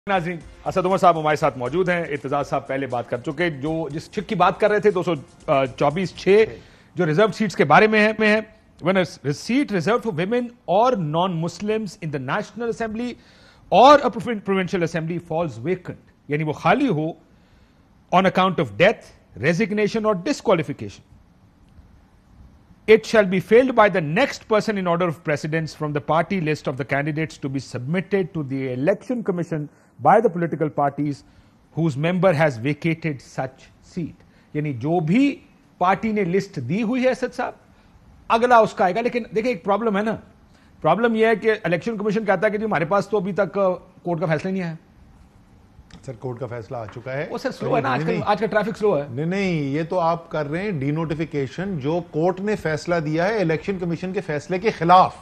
नाज़रीन, असद उमर साहब हमारे साथ मौजूद हैं। इर्तिज़ा साहब पहले बात कर चुके, जो जिस छिक की बात कर रहे थे 224(6) जो रिजर्व सीट्स के बारे में है when a seat reserve for women और non Muslims in the National Assembly और a provincial assembly falls vacant, यानी वो खाली हो on account of death, resignation और disqualification, it shall be filled by the next person in order of precedence from the party list of the candidates to be submitted to the election commission by the political parties whose member has vacated such seat. यानी जो भी party ने list दी हुई है असद साहब, अगला उसका आएगा। लेकिन देखिए एक प्रॉब्लम है ना, प्रॉब्लम यह है कि इलेक्शन कमीशन कहता है कि जी हमारे पास तो अभी तक कोर्ट का फैसला नहीं आया। सर कोर्ट का फैसला आ चुका है। वो सर स्लो है ना, आज का ट्रैफिक स्लो है। नहीं, ये तो आप कर रहे हैं डीनोटिफिकेशन। जो कोर्ट ने फैसला दिया है इलेक्शन कमीशन के फैसले के खिलाफ,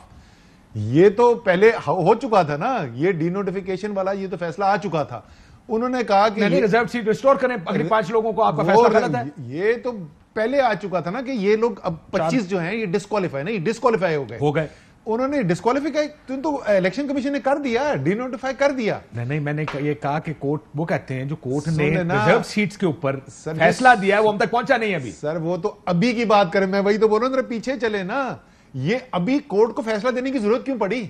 ये तो पहले हो चुका था ना। ये डीनोटिफिकेशन वाला ये तो फैसला आ चुका था। उन्होंने कहा कि रिजर्व सीट रिस्टोर करें अगले 5 लोगों को, आपका फैसला गलत है। ये तो पहले आ चुका था ना कि ये लोग अब 25 जो हैं ये डिस्क्वालीफाई हो गए। उन्होंने डिस्क्वालीफाई तो इलेक्शन कमीशन ने कर दिया, डिनोटिफाई कर दिया। नहीं, मैंने ये कहा कि कोर्ट, वो कहते हैं जो कोर्ट ने रिजर्व सीट्स के ऊपर फैसला दिया है वो हम तक पहुंचा नहीं अभी। सर वो तो अभी की बात करें, मैं वही तो बोल रहा हूं, पीछे चले ना। ये अभी कोर्ट को फैसला देने की जरूरत क्यों पड़ी?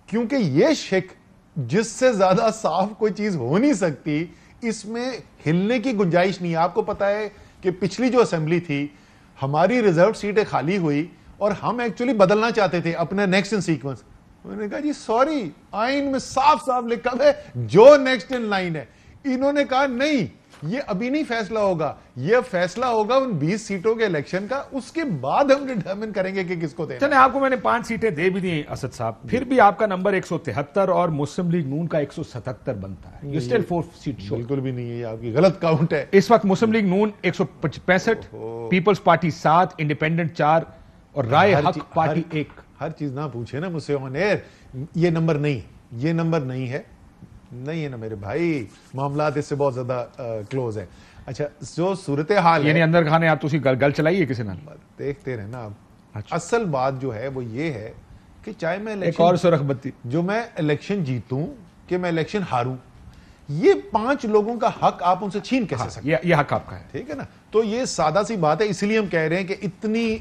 क्योंकि ये शिक जिससे ज्यादा साफ कोई चीज हो नहीं सकती, इसमें हिलने की गुंजाइश नहीं है। आपको पता है कि पिछली जो असेंबली थी, हमारी रिजर्व सीटें खाली हुई और हम एक्चुअली बदलना चाहते थे अपना नेक्स्ट इन सीक्वेंस। उन्होंने कहा जी सॉरी, आइन में साफ साफ लिखा है जो नेक्स्ट इन लाइन है। इन्होंने कहा नहीं, ये अभी नहीं फैसला होगा, ये फैसला होगा उन 20 सीटों के इलेक्शन का, उसके बाद हम डिटरमिन करेंगे कि किसको देना। चले, आपको मैंने 5 सीटें दे भी दी असद साहब, फिर भी आपका नंबर 173 और मुस्लिम लीग नून का 177 बनता है। Still 4 seat show. बिल्कुल भी नहीं है, ये आपकी गलत काउंट है। इस वक्त मुस्लिम लीग नून 165, पीपल्स पार्टी 7, इंडिपेंडेंट 4 और राय हक पार्टी 1। हर चीज ना पूछे ना मुझसे ऑन एयर, ये नंबर नहीं है ना मेरे भाई। मामला इससे बहुत ज्यादा क्लोज है। अच्छा, जो सूरत हाल यानी अंदर खाने आप तुसी गल चलाइए किसी ना, देखते रहे ना आप। अच्छा। असल बात जो है वो ये है कि चाहे मैं एक और सुरख बत्ती, जो मैं इलेक्शन जीतूं कि मैं इलेक्शन हारूं, ये 5 लोगों का हक आप उनसे छीन कैसे सकते? ये हक आपका है, ठीक है ना। तो ये सादा सी बात है, इसलिए हम कह रहे हैं कि इतनी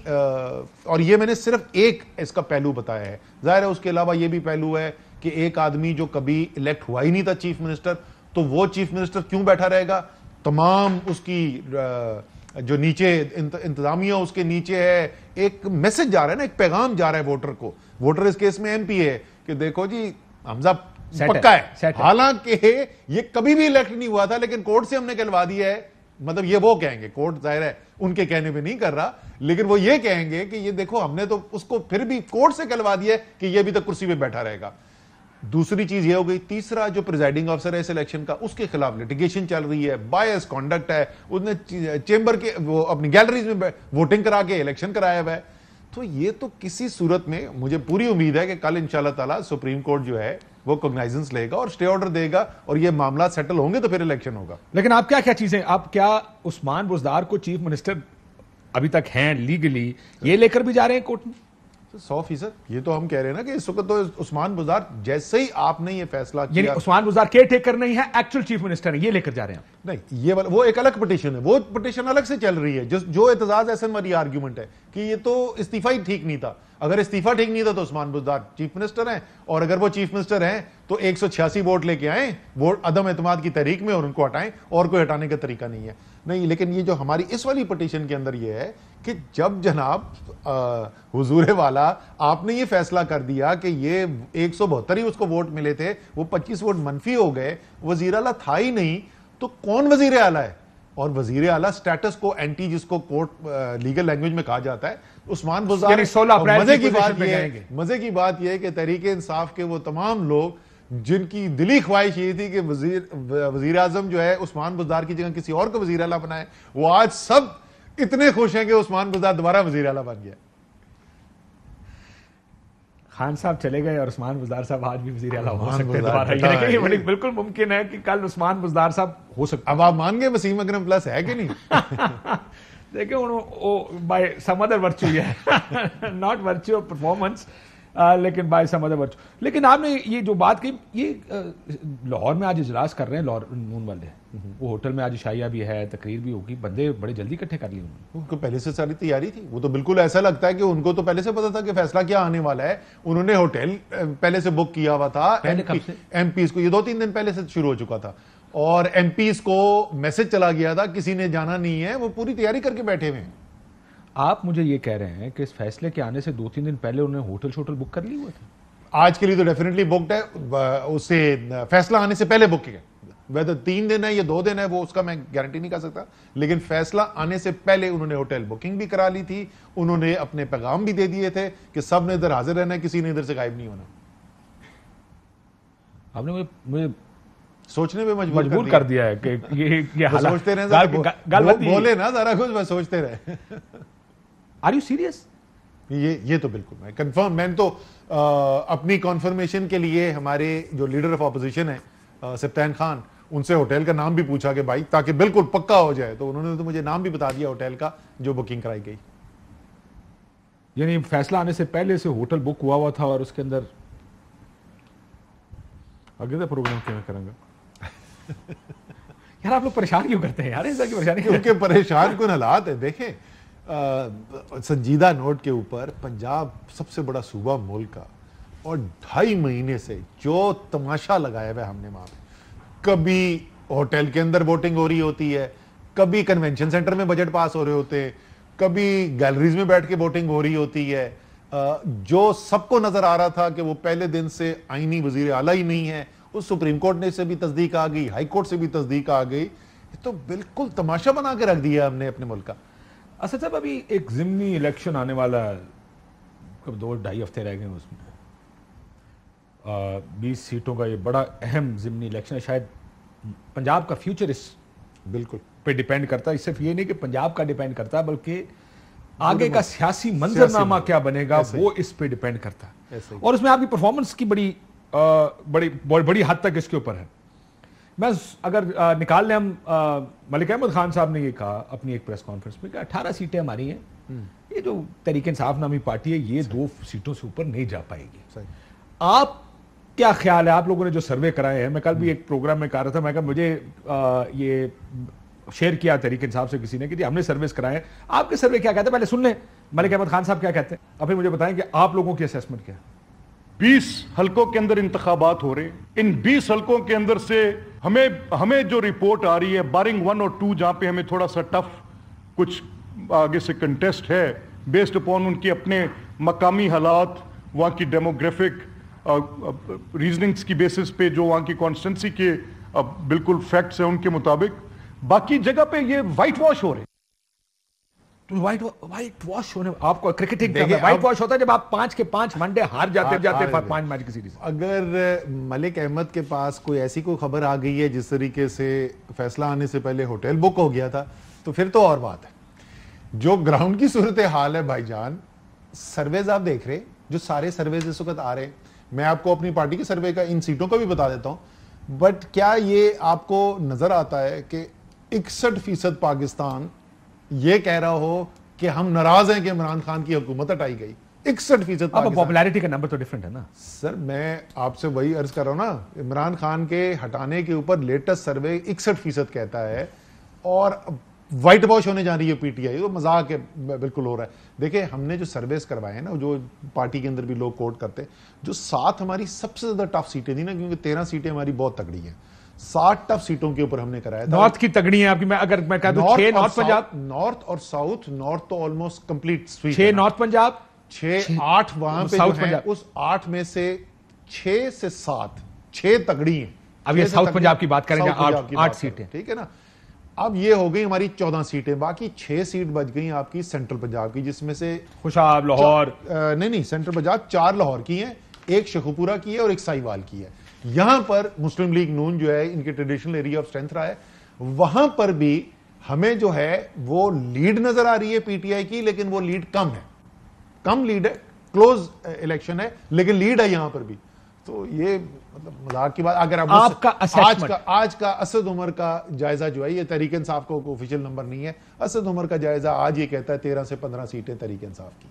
और ये मैंने सिर्फ एक इसका पहलू बताया है। जाहिर है उसके अलावा ये भी पहलू है कि एक आदमी जो कभी इलेक्ट हुआ ही नहीं था चीफ मिनिस्टर, तो वो चीफ मिनिस्टर क्यों बैठा रहेगा? तमाम उसकी जो नीचे इंतजामिया उसके नीचे है, एक मैसेज जा रहा है ना, एक पैगाम जा रहा है वोटर को। वोटर इस केस में एमपी है कि देखो जी हमजा पक्का है। हालांकि ये कभी भी इलेक्ट नहीं हुआ था, लेकिन कोर्ट से हमने कहलवा दिया है। मतलब ये वो कहेंगे, कोर्ट जाहिर है उनके कहने पे नहीं कर रहा, लेकिन वो ये कहेंगे कि ये देखो हमने तो उसको फिर भी कोर्ट से कहलवा दिया है कि ये अभी तक कुर्सी पे बैठा रहेगा। दूसरी चीज ये हो गई। तीसरा, जो प्रिजाइडिंग ऑफिसर है इस इलेक्शन का, उसके खिलाफ लिटिगेशन चल रही है, बायस कॉन्डक्ट है। उसने चेंबर के वो अपनी गैलरीज में वोटिंग करा के इलेक्शन कराया हुआ है। तो ये तो किसी सूरत में मुझे पूरी उम्मीद है कि कल इंशाल्लाह ताला सुप्रीम कोर्ट जो है वो कॉग्नाइजेंस लेगा और स्टे ऑर्डर देगा और ये मामला सेटल होंगे तो फिर इलेक्शन होगा। लेकिन आप क्या चीजें, आप क्या उस्मान बुज़दार को चीफ मिनिस्टर अभी तक हैं लीगली, ये लेकर भी जा रहे हैं कोर्ट में? 100%। ये तो हम कह रहे हैं ना कि इस वक्त तो उस्मान बुज़दार, जैसे ही आपने ये फैसला किया, उस्मान बुज़दार केयर टेकर नहीं है, एक्चुअल चीफ मिनिस्टर है, ये लेकर जा रहे हैं। नहीं, ये वो एक अलग पिटीशन है, वो पिटीशन अलग से चल रही है। जो एतजाज एहसन वाली आर्ग्यूमेंट है कि ये तो इस्तीफा ही ठीक नहीं था। अगर इस्तीफा ठीक नहीं था तो उस्मान बुज़दार चीफ मिनिस्टर हैं, और अगर वो चीफ मिनिस्टर हैं तो 186 वोट लेके आए वोट अदम एतमाद की तहरीक में और उनको हटाएं, और कोई हटाने का तरीका नहीं है। नहीं, लेकिन ये जो हमारी इस वाली पिटीशन के अंदर ये है कि जब जनाब हुजूर वाला आपने ये फैसला कर दिया कि ये 172 ही उसको वोट मिले थे, वो 25 वोट मनफी हो गए, वजीर आला था ही नहीं, तो कौन वजीर आला है? और वजीर आला स्टेटस को एंटी, जिसको कोर्ट लीगल लैंग्वेज में कहा जाता है, उस्मान बुज़दार। मजे की बात यह है कि तहरीक इंसाफ के वो तमाम लोग जिनकी दिली ख्वाहिश ये थी कि वजीर आजम जो है उस्मान बुज़दार की जगह किसी और को वजीर आला बनाए, वो आज सब इतने खुश हैं कि उस्मान बुज़दार दोबारा वजीर आला बन गया। खान साहब चले गए और उस्मान बुज़दार साहब आज भी वज़ीर आला हो सकते हैं दोबारा। ये बिल्कुल मुमकिन है कि कल उस्मान बुज़दार साहब हो सकते हैं। अब आप मान गए वसीम अकरम प्लस है कि नहीं? देखिए बाय सम अदर वर्च्यू है, नॉट वर्च्यू ऑफ परफॉर्मेंस, लेकिन बाय सम अदर वर्ड्स। लेकिन आपने ये जो बात की, ये लाहौर में आज इजलास कर रहे हैं लाहौर नून वाले, वो होटल में आज शाइया भी है, तकरीर भी होगी, बंदे बड़े जल्दी इकट्ठे कर लिए उन्होंने। उनको पहले से सारी तैयारी थी, वो तो बिल्कुल ऐसा लगता है कि उनको तो पहले से पता था कि फैसला क्या आने वाला है। उन्होंने होटल पहले से बुक किया हुआ था, एमपीज को, ये 2-3 दिन पहले से शुरू हो चुका था, और एमपीज को मैसेज चला गया था किसी ने जाना नहीं है, वो पूरी तैयारी करके बैठे हुए हैं। आप मुझे ये कह रहे हैं कि इस फैसले के आने से 2-3 दिन पहले उन्होंने होटल शोटल बुक कर ली हुआ था? आज के लिए तो डेफिनेटली बुक्ड है, उससे फैसला आने से पहले बुक किया। वेदर 3 दिन है या 2 दिन है वो उसका मैं गारंटी नहीं कर सकता, लेकिन फैसला आने से पहले उन्होंने होटल बुकिंग भी करा ली थी, उन्होंने अपने पैगाम भी दे दिए थे कि सब ने इधर हाजिर रहना है, किसी ने इधर से गायब नहीं होना। आपने मुझे सोचने में मजबूर कर दिया है कि ये सोचते रहे, बोले ना सारा कुछ, बस सोचते रहे। Are you serious? ये तो बिल्कुल मैं कंफर्म, मैंने तो अपनी कॉन्फर्मेशन के लिए हमारे जो लीडर ऑफ ऑपोजिशन है सप्तान खान, उनसे होटल का नाम भी पूछा कि भाई ताकि बिल्कुल पक्का हो जाए, तो उन्होंने तो मुझे नाम भी बता दिया होटल का जो बुकिंग कराई गई। यानी फैसला आने से पहले से होटल बुक हुआ था और उसके अंदर आगे का प्रोग्राम क्या करेंगे? यार आप लोग परेशान क्यों करते हैं यार, ऐसा क्यों परेशानी? क्योंकि परेशान कौन हालात है। देखें, संजीदा नोट के ऊपर पंजाब सबसे बड़ा सूबा मुल्क का, और 2.5 महीने से जो तमाशा लगाया हुआ हमने वहां पे, कभी होटल के अंदर वोटिंग हो रही होती है, कभी कन्वेंशन सेंटर में बजट पास हो रहे होते हैं, कभी गैलरीज में बैठ के वोटिंग हो रही होती है, जो सबको नजर आ रहा था कि वो पहले दिन से आईनी वजीर आला ही नहीं है, उस सुप्रीम कोर्ट ने से भी तस्दीक आ गई, हाई कोर्ट से भी तस्दीक आ गई, तो बिल्कुल तमाशा बना के रख दिया हमने अपने मुल्क का। असद साहब, अभी एक जिमनी इलेक्शन आने वाला है, कब 2-2.5 हफ्ते रह गए उसमें, 20 सीटों का ये बड़ा अहम जिमनी इलेक्शन है, शायद पंजाब का फ्यूचर इस बिल्कुल पे डिपेंड करता है। सिर्फ ये नहीं कि पंजाब का डिपेंड करता है, बल्कि आगे का सियासी मंजरनामा क्या बनेगा वो इस पे डिपेंड करता है। और उसमें आपकी परफॉर्मेंस की बड़ी हद तक इसके ऊपर है। मैं अगर निकाल लें हम, मलिक अहमद खान साहब ने ये कहा अपनी एक प्रेस कॉन्फ्रेंस में कि 18 सीटें हमारी हैं, ये जो तहरीक इंसाफ नामी पार्टी है ये 2 सीटों से ऊपर नहीं जा पाएगी। आप क्या ख्याल है? आप लोगों ने जो सर्वे कराए हैं, मैं कल भी एक प्रोग्राम में कह रहा था, मैं कहा मुझे ये शेयर किया तहरीक इंसाफ से किसी ने कि हमने सर्वेस कराए हैं, आपके सर्वे क्या कहते हैं? पहले सुन लें मलिक अहमद खान साहब क्या कहते हैं, अब फिर मुझे बताएं कि आप लोगों की असेसमेंट क्या है। 20 हलकों के अंदर इंतखाबात हो रहे हैं। इन 20 हलकों के अंदर से हमें जो रिपोर्ट आ रही है, बारिंग 1 और 2 जहां पे हमें थोड़ा सा टफ कुछ आगे से कंटेस्ट है, बेस्ड अपॉन उनके अपने मकामी हालात, वहां की डेमोग्राफिक रीजनिंग्स की बेसिस पे, जो वहां की कॉन्स्टिट्यूंसी के बिल्कुल फैक्ट्स हैं उनके मुताबिक, बाकी जगह पे ये व्हाइट वॉश हो रहे हैं। तो व्हाइट वॉश होने, आपको क्रिकेटिंग व्हाइट वॉश होता है जब आप 5 के 5 वनडे हार जाते 5 मैच की सीरीज। अगर मलिक अहमद के पास कोई ऐसी कोई खबर आ गई है जिस तरीके से फैसला आने से पहले होटल बुक हो गया था, तो फिर तो और बात है। जो ग्राउंड की सूरत हाल है भाईजान, सर्वेज आप देख रहे, जो सारे सर्वेज इस वक्त आ रहे, मैं आपको अपनी पार्टी के सर्वे का इन सीटों का भी बता देता हूं, बट क्या ये आपको नजर आता है कि 61% पाकिस्तान ये कह रहा हो कि हम नाराज हैं कि इमरान खान की हुकूमत हटाई गई? 61%। पॉपुलैरिटी का नंबर तो डिफरेंट है ना सर, मैं आपसे वही अर्ज कर रहा हूं ना, इमरान खान के हटाने के ऊपर लेटेस्ट सर्वे 61% कहता है, और व्हाइट वॉश होने जा रही है पीटीआई, वो मजाक है बिल्कुल हो रहा है। देखिए, हमने जो सर्वेस करवाए हैं ना, जो पार्टी के अंदर भी लोग कोट करते हैं, जो 7 हमारी सबसे ज्यादा टफ सीटें थी ना, क्योंकि 13 सीटें हमारी बहुत तगड़ी हैं, 7 टफ सीटों के ऊपर हमने कराया था। नॉर्थ की तगड़ी है आपकी, मैं कह दूं 6 नॉर्थ पंजाब, नॉर्थ और साउथ, नॉर्थ तो almost complete sweep, 6 north Punjab, 6-8 वहां पे जो है, उस 8 में से 6 से 7 6 तगड़ी हैं। अब ये साउथ पंजाब की बात करेंगे, 8 सीटें, ठीक है ना। अब ये हो गई हमारी 14 सीटें, बाकी 6 सीट बच गई आपकी सेंट्रल पंजाब की, जिसमें से खुशाब, लाहौर, नहीं सेंट्रल पंजाब 4 लाहौर की हैं, 1 शेखुपुरा की है और 1 साहिवाल की है। यहां पर मुस्लिम लीग नून जो है, इनके ट्रेडिशनल एरिया ऑफ स्ट्रेंथ रहा है, वहां पर भी हमें जो है वो लीड नजर आ रही है पीटीआई की, लेकिन वो लीड कम है, कम लीड है, क्लोज इलेक्शन है, लेकिन लीड है यहां पर भी। तो ये मतलब मजाक की बात। अगर आप आपका आज का असद उमर का जायजा जो है, ये तहरीक इंसाफ को ऑफिशियल नंबर नहीं है, असद उमर का जायजा आज ये कहता है 13 से 15 सीटें तहरीक इंसाफ की।